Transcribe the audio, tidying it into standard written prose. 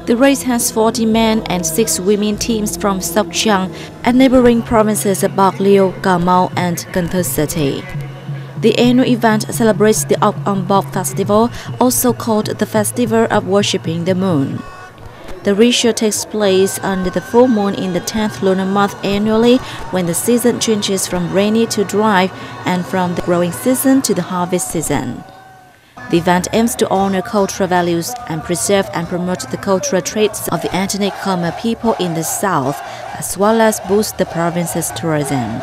The race has 40 men and 6 women teams from Soc Trang and neighboring provinces of Bok Lieu, Khmer and Cần City. The annual event celebrates the Ok Om Bok festival, also called the Festival of Worshipping the Moon. The ritual takes place under the full moon in the 10th lunar month annually, when the season changes from rainy to dry and from the growing season to the harvest season. The event aims to honor cultural values and preserve and promote the cultural traits of the ethnic Khmer people in the south, as well as boost the province's tourism.